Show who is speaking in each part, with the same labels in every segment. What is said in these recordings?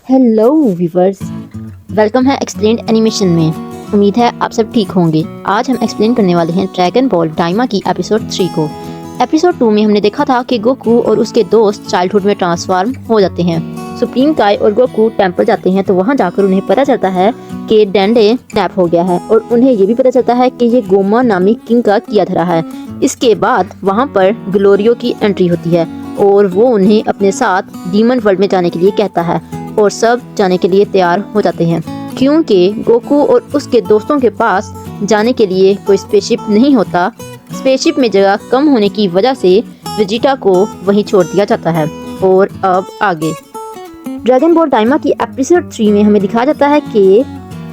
Speaker 1: Hello viewers, welcome है explained animation में। उम्मीद है आप सब ठीक होंगे। आज हम एक्सप्लेन करने वाले हैं ड्रैगन बॉल डाइमा की एपिसोड 3 को। एपिसोड 2 में हमने देखा था कि गोकू और उसके दोस्त चाइल्डहुड में ट्रांसफॉर्म हो जाते हैं। सुप्रीम काय और गोकू टेंपल जाते हैं तो वहाँ जाकर उन्हें पता चलता है कि डेंडे स्नैप हो गया है और उन्हें ये भी पता चलता है कि ये गोमा नामी किंग का किया धरा है। इसके बाद वहाँ पर ग्लोरियो की एंट्री होती है और वो उन्हें अपने साथ डीमन वर्ल्ड में जाने के लिए कहता है और सब जाने के लिए तैयार हो जाते हैं क्योंकि गोकू और उसके दोस्तों के पास जाने के लिए कोई स्पेसशिप नहीं होता। स्पेसशिप में जगह कम होने की वजह से वेजिटा को वहीं छोड़ दिया जाता है। और अब आगे ड्रैगन बॉल डाइमा की एपिसोड 3 में हमें दिखाया जाता है कि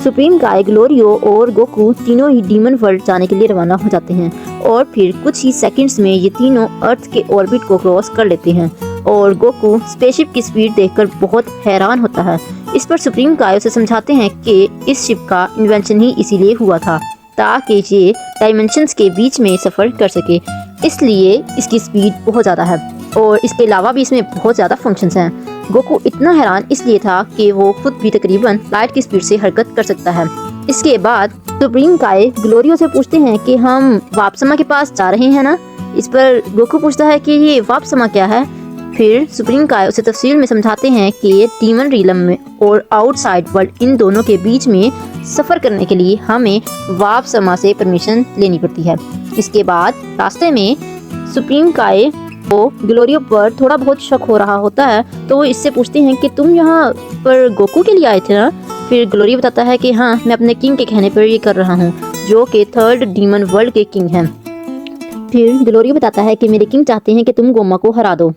Speaker 1: सुप्रीम काय, ग्लोरियो और गोकू तीनों ही डीमन वर्ल्ड जाने के लिए रवाना हो जाते हैं और फिर कुछ ही सेकंड्स में ये तीनों अर्थ के ऑर्बिट को क्रॉस कर लेते हैं और गोकू स्पेसशिप की स्पीड देखकर बहुत हैरान होता है। इस पर सुप्रीम काय उसे समझाते हैं कि इस शिप का इन्वेंशन ही इसीलिए हुआ था ताकि ये डायमेंशंस के बीच में सफर कर सके, इसलिए इसकी स्पीड बहुत ज़्यादा है और इसके अलावा भी इसमें बहुत ज़्यादा फंक्शंस हैं। गोकू इतना हैरान इसलिए था कि वो खुद भी तकरीबन लाइट की स्पीड से हरकत कर सकता है। इसके बाद सुप्रीम काय ग्लोरियो से पूछते हैं कि हम वापसमा के पास जा रहे हैं ना। इस पर गोकू पूछता है कि ये वापसमा क्या है। फिर सुप्रीम काय उसे तफसील में समझाते हैं कि ये डीमन रीलम में और आउटसाइड वर्ल्ड इन दोनों के बीच में सफ़र करने के लिए हमें वापसमा से परमिशन लेनी पड़ती है। इसके बाद रास्ते में सुप्रीम काय को ग्लोरियो पर थोड़ा बहुत शक हो रहा होता है तो वो इससे पूछते हैं कि तुम यहाँ पर गोकू के लिए आए थे ना। फिर ग्लोरियो बताता है कि हाँ, मैं अपने किंग के कहने पर ये कर रहा हूँ जो कि थर्ड डीमन वर्ल्ड के किंग हैं। फिर ग्लोरियो बताता है कि मेरे किंग चाहते हैं कि तुम गोमा को हरा दो।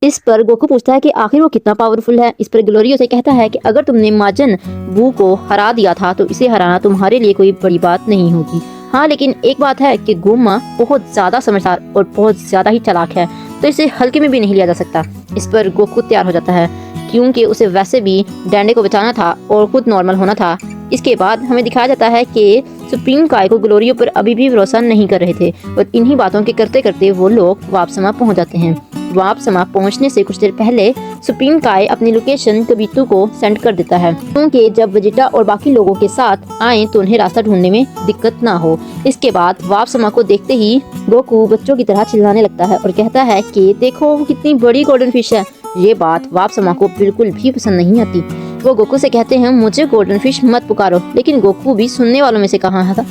Speaker 1: इस पर गोकू पूछता है कि आखिर वो कितना पावरफुल है। इस पर ग्लोरियो से कहता है कि अगर तुमने माजन बू को हरा दिया था तो इसे हराना तुम्हारे लिए कोई बड़ी बात नहीं होगी। हाँ, लेकिन एक बात है कि गोमा बहुत ज़्यादा समझदार और बहुत ज़्यादा ही चालाक है तो इसे हल्के में भी नहीं लिया जा सकता। इस पर गोकू तैयार हो जाता है क्योंकि उसे वैसे भी डैंडे को बचाना था और खुद नॉर्मल होना था। इसके बाद हमें दिखाया जाता है कि सुप्रीम काय को ग्लोरियो पर अभी भी भरोसा नहीं कर रहे थे और इन्हीं बातों के करते करते वो लोग वापसमा पहुंच जाते हैं। वापसमा पहुंचने से कुछ देर पहले सुप्रीम काय अपनी लोकेशन कबीतू को सेंड कर देता है क्योंकि जब वेजिटा और बाकी लोगों के साथ आए तो उन्हें रास्ता ढूंढने में दिक्कत ना हो। इसके बाद वापसमा को देखते ही गोकू बच्चों की तरह चिल्लाने लगता है और कहता है कि देखो वो कितनी बड़ी गोल्डन फिश है। ये बात वापसमा को बिल्कुल भी पसंद नहीं आती। वो गोकू से कहते हैं मुझे गोल्डन फिश मत पुकारो, लेकिन गोकू भी सुनने वालों में से कहाँ था,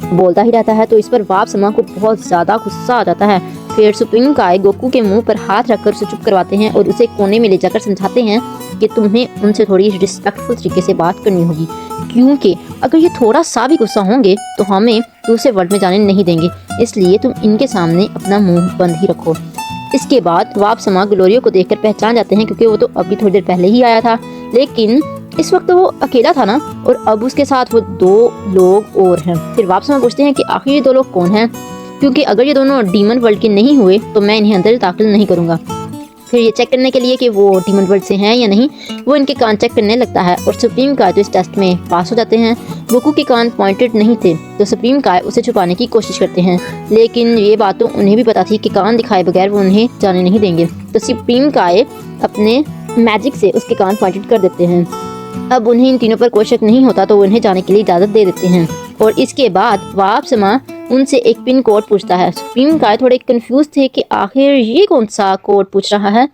Speaker 1: बोलता ही रहता है। तो इस पर वापसमा को बहुत ज्यादा गुस्सा आ जाता है। फिर सुप्रीम काय गोकू के मुंह पर हाथ रखकर उसे चुप करवाते हैं और उसे कोने में ले जाकर समझाते हैं कि तुम्हें उनसे थोड़ी रिस्पेक्टफुल तरीके से बात करनी होगी क्योंकि अगर ये थोड़ा सा भी गुस्सा होंगे तो हमें दूसरे वर्ल्ड में जाने नहीं देंगे, इसलिए तुम इनके सामने अपना मुंह बंद ही रखो। इसके बाद वापसमा ग्लोरियो को देखकर पहचान जाते हैं क्योंकि वो तो अभी थोड़ी देर पहले ही आया था, लेकिन इस वक्त वो अकेला था ना और अब उसके साथ वो 2 लोग और हैं। फिर वापसमा पूछते हैं कि आखिर ये 2 लोग कौन हैं, क्योंकि अगर ये दोनों डीमन वर्ल्ड के नहीं हुए तो मैं इन्हें अंदर दाखिल नहीं करूँगा। फिर ये चेक करने के लिए कि वो डीमन वर्ल्ड से हैं या नहीं, वो इनके कान चेक करने लगता है और सुप्रीम काय तो इस टेस्ट में पास हो जाते हैं। गोकू के कान पॉइंटेड नहीं थे तो सुप्रीम काय उसे छुपाने की कोशिश करते हैं, लेकिन ये बात तो उन्हें भी पता थी कि कान दिखाए बगैर वो उन्हें जाने नहीं देंगे। तो सुप्रीम काय अपने मैजिक से उसके कान पॉइंटेड कर देते हैं। अब उन्हें इन तीनों पर कोई शक नहीं होता तो वो उन्हें जाने के लिए इजाज़त दे देते हैं और इसके बाद वापसमा उनसे एक पिन कोड पूछता है। सुप्रीम काय थोड़े कंफ्यूज थे कि आखिर ये कौन सा कोड पूछ रहा है।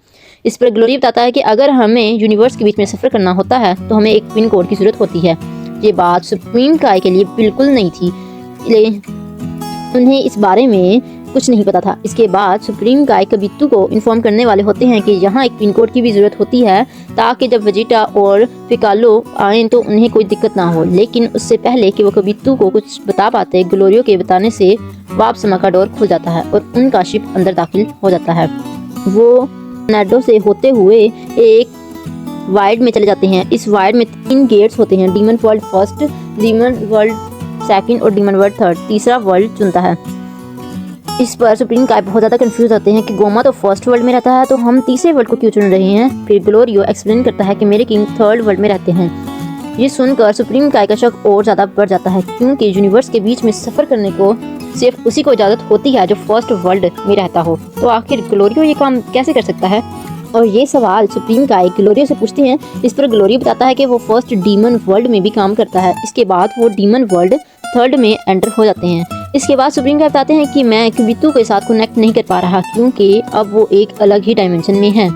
Speaker 1: इस पर ग्लोरी बताता है कि अगर हमें यूनिवर्स के बीच में सफ़र करना होता है तो हमें एक पिन कोड की ज़रूरत होती है। ये बात सुप्रीम काय के लिए बिल्कुल नहीं थी, उन्हें इस बारे में कुछ नहीं पता था। इसके बाद सुप्रीम काय कबीतू को इन्फॉर्म करने वाले होते हैं कि यहाँ एक पिन कोड की भी ज़रूरत होती है ताकि जब वेजिटा और पिकालो आए तो उन्हें कोई दिक्कत ना हो। लेकिन उससे पहले कि वो कबीतू को कुछ बता पाते, ग्लोरियो के बताने से वापसमा का डोर खुल जाता है और उनका शिप अंदर दाखिल हो जाता है। वो नेडो से होते हुए एक वाइड में चले जाते हैं। इस वाइड में 3 गेट्स होते हैं, demon world first, demon world second और डीमन वर्ल्ड थर्ड। तीसरा वर्ल्ड चुनता है। इस पर सुप्रीम काय बहुत ज़्यादा कंफ्यूज होते हैं कि गोमा तो फर्स्ट वर्ल्ड में रहता है तो हम तीसरे वर्ल्ड को क्यों चुन रहे हैं। फिर ग्लोरियो एक्सप्लेन करता है कि मेरे किंग थर्ड वर्ल्ड में रहते हैं। ये सुनकर सुप्रीम काय का शक और ज़्यादा बढ़ जाता है क्योंकि यूनिवर्स के बीच में सफ़र करने को सिर्फ उसी को इजाज़त होती है जो फर्स्ट वर्ल्ड में रहता हो। तो आखिर ग्लोरियो ये काम कैसे कर सकता है। और ये सवाल सुप्रीम काय ग्लोरियो से पूछते हैं। इस पर ग्लोरियो बताता है कि वो फर्स्ट डीमन वर्ल्ड में भी काम करता है। इसके बाद वो डीमन वर्ल्ड थर्ड में एंटर हो जाते हैं। इसके बाद सुप्रीम काय बताते हैं कि मैं क्यूबिटो के साथ कनेक्ट नहीं कर पा रहा क्योंकि अब वो एक अलग ही डायमेंशन में है।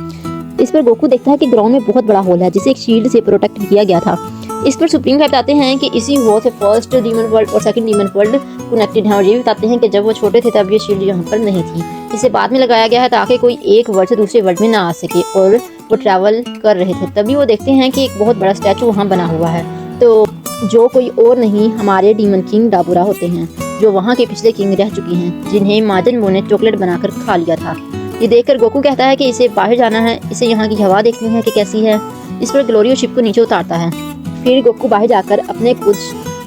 Speaker 1: इस पर गोकू देखता है कि ग्राउंड में बहुत बड़ा होल है जिसे एक शील्ड से प्रोटेक्ट किया गया था। इस पर सुप्रीम काय बताते हैं कि इसी होल से फर्स्ट डीमन वर्ल्ड और सेकंड डीमन वर्ल्ड कनेक्टेड है। और ये भी बताते हैं कि जब वो छोटे थे तब ये शील्ड यहाँ पर नहीं थी, इसे बाद में लगाया गया है ताकि कोई एक वर्ल्ड से दूसरे वर्ल्ड में ना आ सके। और वो ट्रैवल कर रहे थे तभी वो देखते हैं कि एक बहुत बड़ा स्टैचू वहाँ बना हुआ है, तो जो कोई और नहीं हमारे डीमन किंग डाबुरा होते हैं, जो वहाँ के पिछले किंग रह चुके हैं, जिन्हें माजन बो ने चॉकलेट बनाकर खा लिया था। ये देखकर गोकू कहता है कि इसे बाहर जाना है, इसे यहाँ की हवा देखनी है कि कैसी है। इस पर ग्लोरियो शिप को नीचे उतारता है। फिर गोकू बाहर जाकर अपने कुछ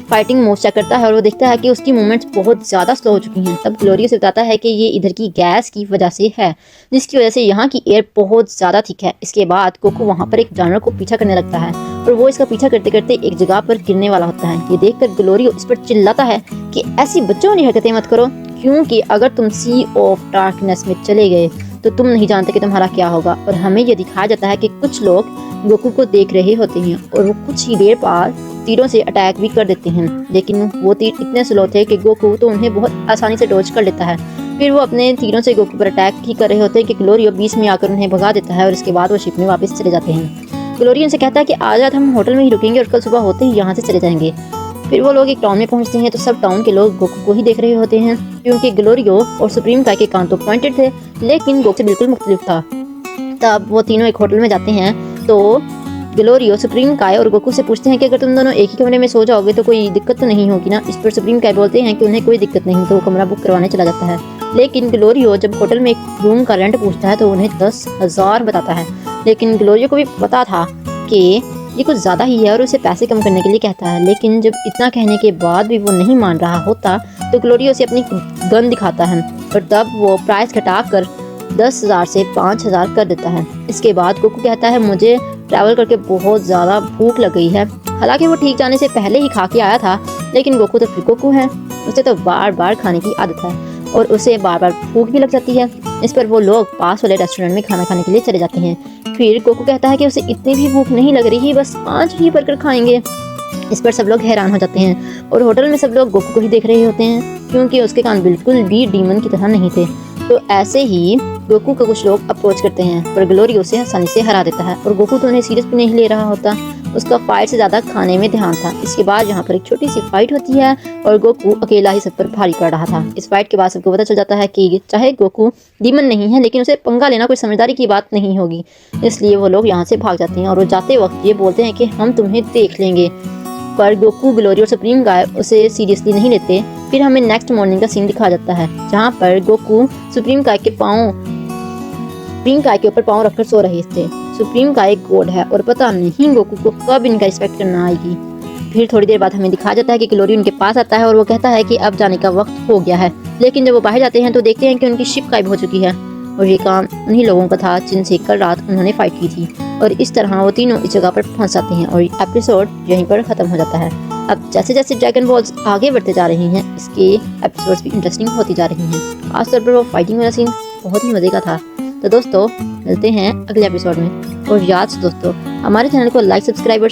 Speaker 1: फाइटिंग मूव्स चेक करता है और वो देखता है कि उसकी मूवमेंट्स बहुत ज़्यादा स्लो हो चुकी हैं। तब ग्लोरियो से बताता है कि ये इधर की गैस की वजह से है, जिसकी वजह से यहाँ की एयर बहुत ज़्यादा थिक है। इसके बाद गोकू वहाँ पर एक जानवर को पीछा करने लगता है और वो इसका पीछा करते करते एक जगह पर गिरने वाला होता है। ये देखकर ग्लोरियो इस पर चिल्लाता है कि ऐसी बच्चों वाली हरकतें मत करो, क्योंकि अगर तुम सी ऑफ डार्कनेस में चले गए तो तुम नहीं जानते कि तुम्हारा क्या होगा। और हमें ये दिखाया जाता है कि कुछ लोग गोकू को देख रहे होते हैं और वो कुछ ही देर बाद तीरों से अटैक भी कर देते हैं, लेकिन वो तीर इतने स्लो थे कि गोकू तो उन्हें बहुत आसानी से डॉज कर लेता है। फिर वो अपने तीरों से गोकू पर अटैक ही कर रहे होते हैं कि ग्लोरियो बीच में आकर उन्हें भगा देता है और इसके बाद वो शिप में वापस चले जाते हैं। ग्लोरियो उनसे कहता है कि आज रात हम होटल में ही रुकेंगे और कल सुबह होते ही यहाँ से चले जाएंगे। फिर वो लोग एक टाउन में पहुंचते हैं तो सब टाउन के लोग गोकू को ही देख रहे होते हैं, क्योंकि ग्लोरियो और सुप्रीम काय के कान तो पॉइंटेड थे लेकिन गोकू से बिल्कुल मुख्तलिफ था। तब वो तीनों एक होटल में जाते हैं तो ग्लोरियो सुप्रीम काय और गोकू से पूछते हैं कि अगर तुम दोनों एक ही कमरे में सो जाओगे तो कोई दिक्कत तो नहीं होगी ना। इस पर सुप्रीम काय बोलते हैं कि उन्हें कोई दिक्कत नहीं, तो वो कमरा बुक करवाने चला जाता है। लेकिन ग्लोरियो जब होटल में एक रूम का रेंट पूछता है तो उन्हें 10,000 बताता है, लेकिन ग्लोरियो को भी पता था कि ये कुछ ज़्यादा ही है और उसे पैसे कम करने के लिए कहता है। लेकिन जब इतना कहने के बाद भी वो नहीं मान रहा होता तो ग्लोरियो उसे अपनी गन दिखाता है और तब वो प्राइस घटाकर 10,000 से 5,000 कर देता है। इसके बाद गोकू कहता है मुझे ट्रैवल करके बहुत ज़्यादा भूख लग गई है। हालांकि वो ठीक जाने से पहले ही खा के आया था, लेकिन गोकू तो फिर गोकू है, उसे तो बार बार खाने की आदत है और उसे बार बार भूख भी लग जाती है। इस पर वो लोग पास वाले रेस्टोरेंट में खाना खाने के लिए चले जाते हैं। फिर गोकू कहता है कि उसे इतनी भी भूख नहीं लग रही, बस 5 ही बर्गर खाएंगे। इस पर सब लोग हैरान हो जाते हैं और होटल में सब लोग गोकू को ही देख रहे होते हैं, क्योंकि उसके कान बिल्कुल भी डीमन की तरह नहीं थे। तो ऐसे ही गोकू को कुछ लोग अप्रोच करते हैं पर ग्लोरियो उसे आसानी से हरा देता है और गोकू तो उन्हें सीरियस भी नहीं ले रहा होता, उसका फाइट से ज़्यादा खाने में ध्यान था। इसके बाद यहाँ पर एक छोटी सी फाइट होती है और गोकू अकेला ही सब पर भारी पड़ रहा था। इस फाइट के बाद सबको पता चल जाता है कि चाहे गोकू डीमन नहीं है लेकिन उसे पंगा लेना कोई समझदारी की बात नहीं होगी, इसलिए वो लोग यहाँ से भाग जाते हैं और वो जाते वक्त ये बोलते हैं कि हम तुम्हें देख लेंगे। पर गोकू, ग्लोरियो और सुप्रीम काय उसे सीरियसली नहीं लेते। फिर हमें नेक्स्ट मॉर्निंग का सीन दिखाया जाता है जहाँ पर गोकू सुप्रीम काय के ऊपर पाँव रखकर सो रहे थे। सुप्रीम काय एक गॉड है और पता नहीं गोकू को कब इनका रिस्पेक्ट करना आएगी। फिर थोड़ी देर बाद हमें दिखाया जाता है कि ग्लोरियो उनके पास आता है और वो कहता है कि अब जाने का वक्त हो गया है। लेकिन जब वो बाहर जाते हैं तो देखते हैं कि उनकी शिप गायब हो चुकी है और ये काम उन्हीं लोगों का था जिनसे कल रात उन्होंने फाइट की थी। और इस तरह वो तीनों इस जगह पर पहुंच जाते हैं और एपिसोड यहीं पर ख़त्म हो जाता है। अब जैसे जैसे ड्रैगन बॉल्स आगे बढ़ते जा रहे हैं, इसके एपिसोड्स भी इंटरेस्टिंग होती जा रही हैं। खासतौर पर वो फाइटिंग वाला सीन बहुत ही मज़े का था। तो दोस्तों मिलते हैं अगले एपिसोड में और याद से दोस्तों हमारे चैनल को लाइक, सब्सक्राइब और